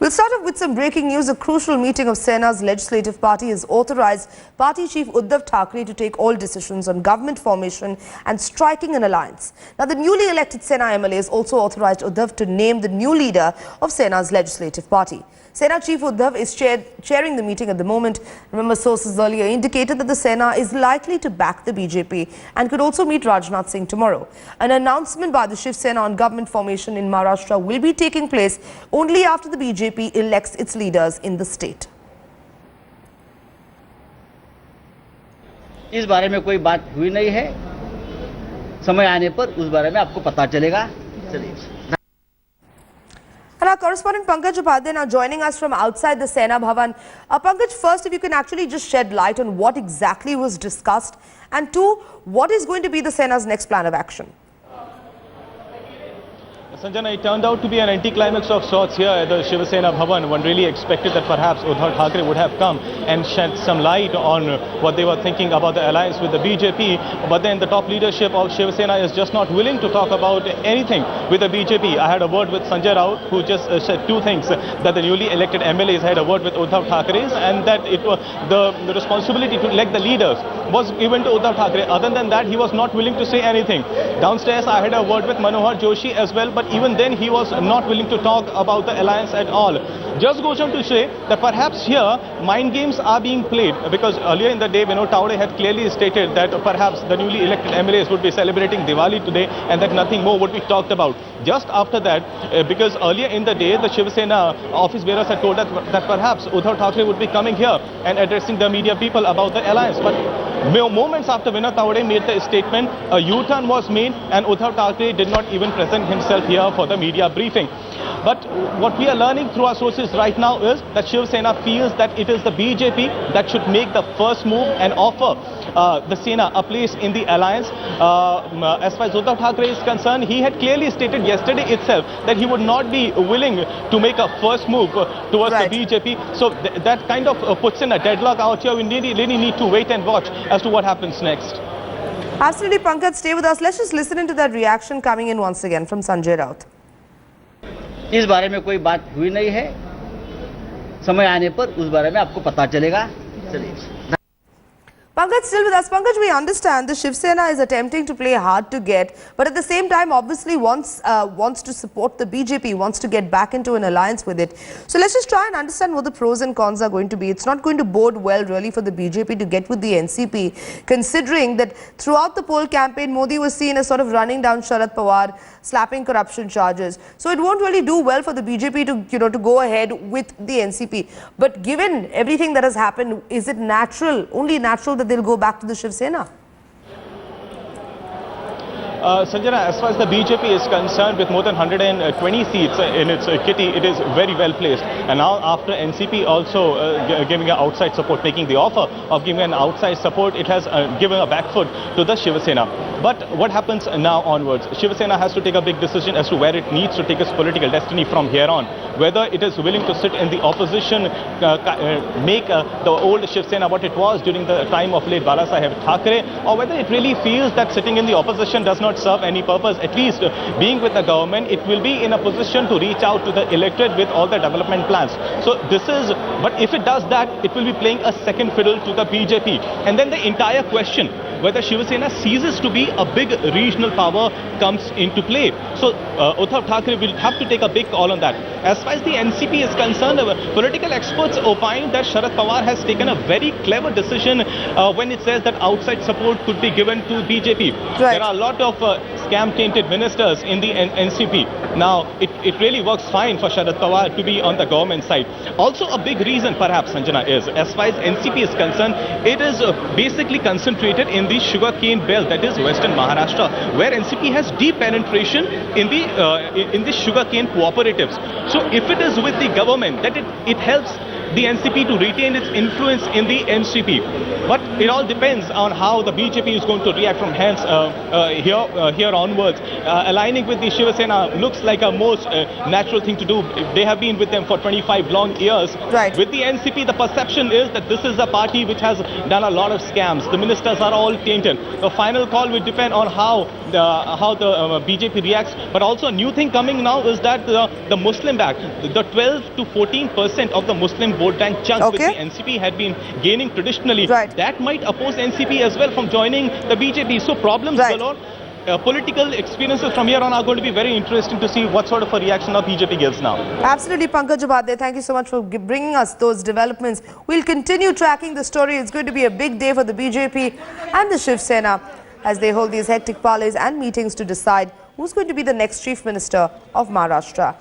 Let's start off with some breaking news. A crucial meeting of Sena's legislative party has authorized party chief Uddhav Thackeray to take all decisions on government formation and striking an alliance. Now, the newly elected Sena MLAs also authorized Uddhav to name the new leader of Sena's legislative party. Sena Chief Uddhav is chairing the meeting at the moment. Remember, sources earlier indicated that the Sena is likely to back the BJP and could also meet Rajnath Singh tomorrow. An announcement by the Shiv Sena on government formation in Maharashtra will be taking place only after the BJP elects its leaders in the state. इस बारे में कोई बात हुई नहीं है। समय आने पर उस बारे में आपको पता चलेगा। चलिए। And our correspondent Pankaj Upadhyay now joining us from outside the Sena Bhavan. Pankaj, first, if you can actually just shed light on what exactly was discussed, and two, what is going to be the Sena's next plan of action? Sanjana, it turned out to be an anticlimax of sorts here at the Shiv Sena Bhavan. One really expected that perhaps Uddhav Thackeray would have come and shed some light on what they were thinking about the alliance with the BJP. But then the top leadership of Shiv Sena is just not willing to talk about anything with the BJP. I had a word with Sanjay Raut, who just said two things: that the newly elected MLAs had a word with Uddhav Thackeray, and that it was the responsibility to elect the leaders was given to Uddhav Thackeray. Other than that, he was not willing to say anything. Downstairs, I had a word with Manohar Joshi as well, but even then he was not willing to talk about the alliance at all. Just goes on to say that perhaps here mind games are being played, because earlier in the day Vinod Tawde had clearly stated that perhaps the newly elected MLAs would be celebrating Diwali today and that nothing more would be talked about. Just after that, because earlier in the day the Shiv Sena office bearers had told us that perhaps Uddhav Thackeray would be coming here and addressing the media people about the alliance. But moments after Vinod Tawde made the statement, a U-turn was made and Uddhav Thackeray did not even present himself here for the media briefing. But what we are learning through our sources right now is that Shiv Sena feels that it is the BJP that should make the first move and offer the Sena a place in the alliance. As far as Uddhav Thackeray is concerned, he had clearly stated yesterday itself that he would not be willing to make a first move towards the BJP. So that kind of puts in a deadlock out here. We really need to wait and watch as to what happens next. Absolutely, Pankaj, stay with us. Let's just listen into that reaction coming in once again from Sanjay Raut. इस बारे में कोई बात हुई नहीं है। समय आने पर उस बारे में आपको पता चलेगा। चलिए। Pankaj, still with us. Pankaj, we understand the Shiv Sena is attempting to play hard to get, but at the same time, obviously wants to support the BJP, wants to get back into an alliance with it. So let's just try and understand what the pros and cons are going to be. It's not going to bode well, really, for the BJP to get with the NCP, considering that throughout the poll campaign, Modi was seen as sort of running down Sharad Pawar, slapping corruption charges. So it won't really do well for the BJP to go ahead with the NCP. But given everything that has happened, is it natural, only natural, that they'll go back to the Shiv Sena? Sanjana, as far as the BJP is concerned, with more than 120 seats in its kitty, it is very well placed. And now after NCP also giving an outside support, making the offer of giving an outside support, it has given a back foot to the Shiv Sena. But what happens now onwards? Shiv Sena has to take a big decision as to where it needs to take its political destiny from here on. Whether it is willing to sit in the opposition, make the old Shiv Sena what it was during the time of late Balasaheb Thackeray, or whether it really feels that sitting in the opposition does not serve any purpose. At least being with the government, it will be in a position to reach out to the electorate with all the development plans. So this is, but if it does that, it will be playing a second fiddle to the BJP. And then the entire question whether Shiv Sena ceases to be a big regional power comes into play. So Uddhav Thackeray will have to take a big call on that. As far as the NCP is concerned, political experts opine that Sharad Pawar has taken a very clever decision when it says that outside support could be given to BJP. Right. There are a lot of scam-tainted ministers in the NCP. Now, it really works fine for Sharad Pawar to be on the government side. Also, a big reason perhaps, Sanjana, is as far as NCP is concerned, it is basically concentrated in the sugarcane belt, that is Western Maharashtra, where NCP has deep penetration in the sugarcane cooperatives. So if it is with the government, that it helps the NCP to retain its influence in the NCP. But it all depends on how the BJP is going to react from hence here onwards. Aligning with the Shiv Sena looks like a most natural thing to do. They have been with them for 25 long years. Right. With the NCP, the perception is that this is a party which has done a lot of scams. The ministers are all tainted. The final call will depend on how the BJP reacts. But also a new thing coming now is that the Muslim back, the 12 to 14% of the Muslim vote bank chunk which the NCP had been gaining traditionally, that might oppose NCP as well from joining the BJP. So problems galore. Political experiences from here on are going to be very interesting to see what sort of a reaction our BJP gives now. Absolutely, Pankaj Upadhyay. Thank you so much for bringing us those developments. We'll continue tracking the story. It's going to be a big day for the BJP and the Shiv Sena as they hold these hectic parleys and meetings to decide who's going to be the next Chief Minister of Maharashtra.